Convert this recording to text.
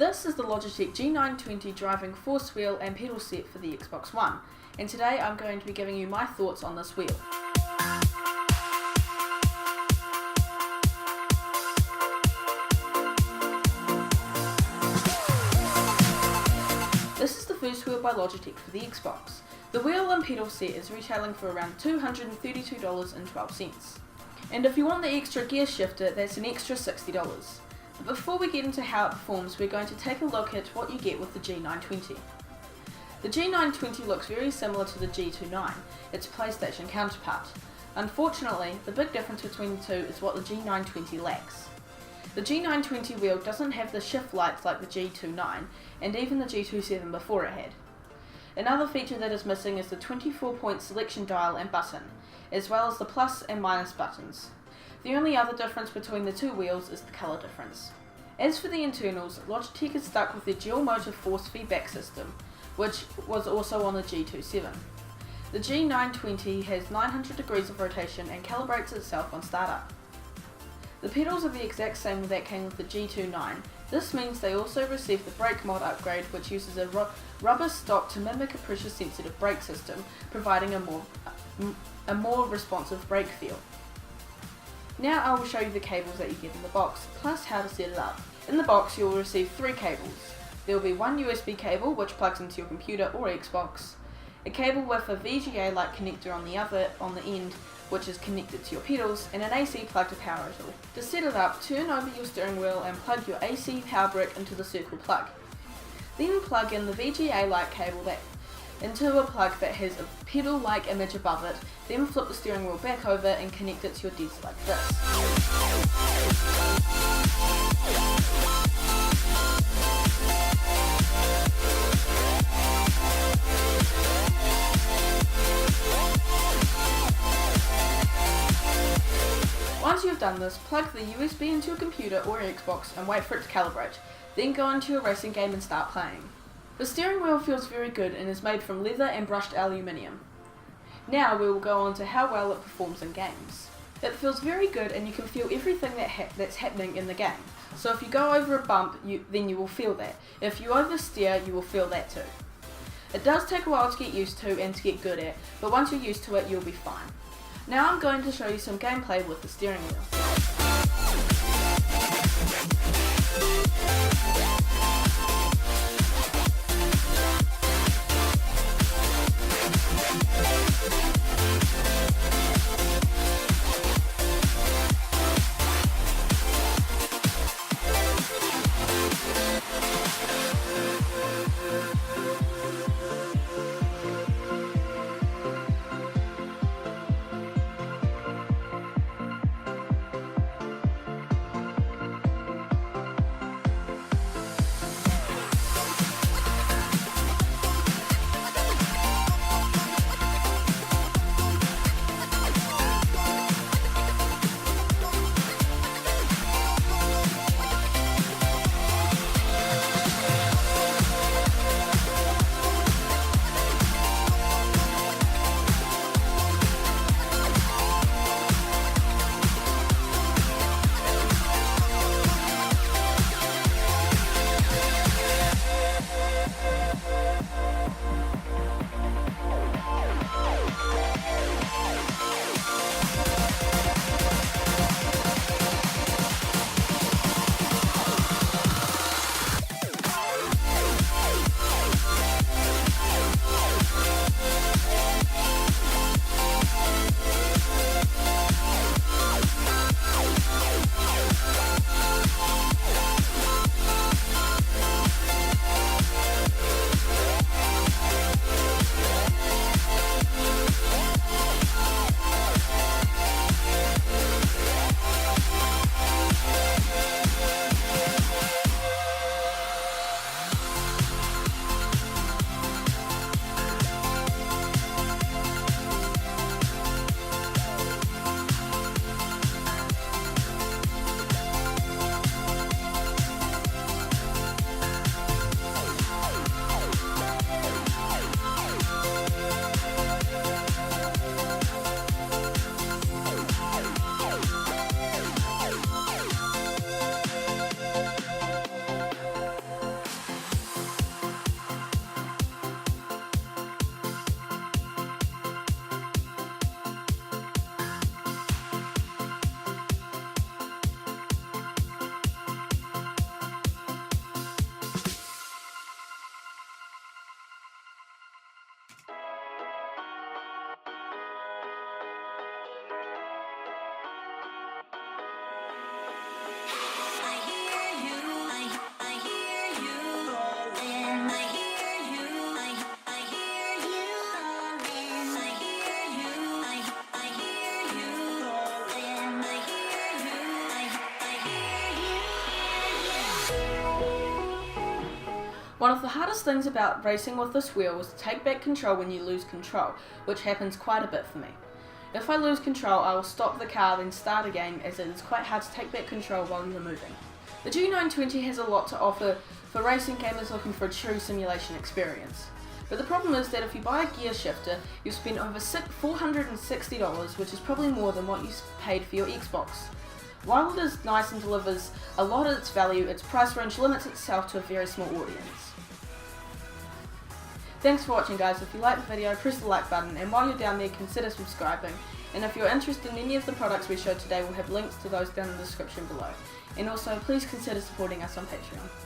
This is the Logitech G920 driving force wheel and pedal set for the Xbox One, and today I'm going to be giving you my thoughts on this wheel. This is the first wheel by Logitech for the Xbox. The wheel and pedal set is retailing for around $232.12. And if you want the extra gear shifter, that's an extra $60. But before we get into how it performs, we're going to take a look at what you get with the G920. The G920 looks very similar to the G29, its PlayStation counterpart. Unfortunately, the big difference between the two is what the G920 lacks. The G920 wheel doesn't have the shift lights like the G29, and even the G27 before it had. Another feature that is missing is the 24-point selection dial and button, as well as the plus and minus buttons. The only other difference between the two wheels is the colour difference. As for the internals, Logitech is stuck with their dual motor force feedback system, which was also on the G27. The G920 has 900 degrees of rotation and calibrates itself on startup. The pedals are the exact same that came with the G29. This means they also received the brake mod upgrade, which uses a rubber stock to mimic a pressure sensitive brake system, providing a more responsive brake feel. Now I will show you the cables that you get in the box, plus how to set it up. In the box you will receive 3 cables. There will be one USB cable which plugs into your computer or Xbox, a cable with a VGA-like connector on the end which is connected to your pedals, and an AC plug to power it all. To set it up, turn over your steering wheel and plug your AC power brick into the circle plug. Then plug in the VGA-like cable into a plug that has a pedal-like image above it, then flip the steering wheel back over and connect it to your disc like this. Once you've done this, plug the USB into your computer or Xbox and wait for it to calibrate, then go into your racing game and start playing. The steering wheel feels very good and is made from leather and brushed aluminium. Now we will go on to how well it performs in games. It feels very good and you can feel everything that's happening in the game. So if you go over a bump, then you will feel that. If you oversteer, you will feel that too. It does take a while to get used to and to get good at, but once you're used to it, you'll be fine. Now I'm going to show you some gameplay with the steering wheel. One of the hardest things about racing with this wheel is to take back control when you lose control, which happens quite a bit for me. If I lose control, I will stop the car then start again, as it is quite hard to take back control while you're moving. The G920 has a lot to offer for racing gamers looking for a true simulation experience. But the problem is that if you buy a gear shifter, you'll spend over $460, which is probably more than what you paid for your Xbox. While it is nice and delivers a lot of its value, its price range limits itself to a very small audience. Thanks for watching, guys. If you liked the video, press the like button, and while you're down there, consider subscribing. And if you're interested in any of the products we showed today, we'll have links to those down in the description below. And also, please consider supporting us on Patreon.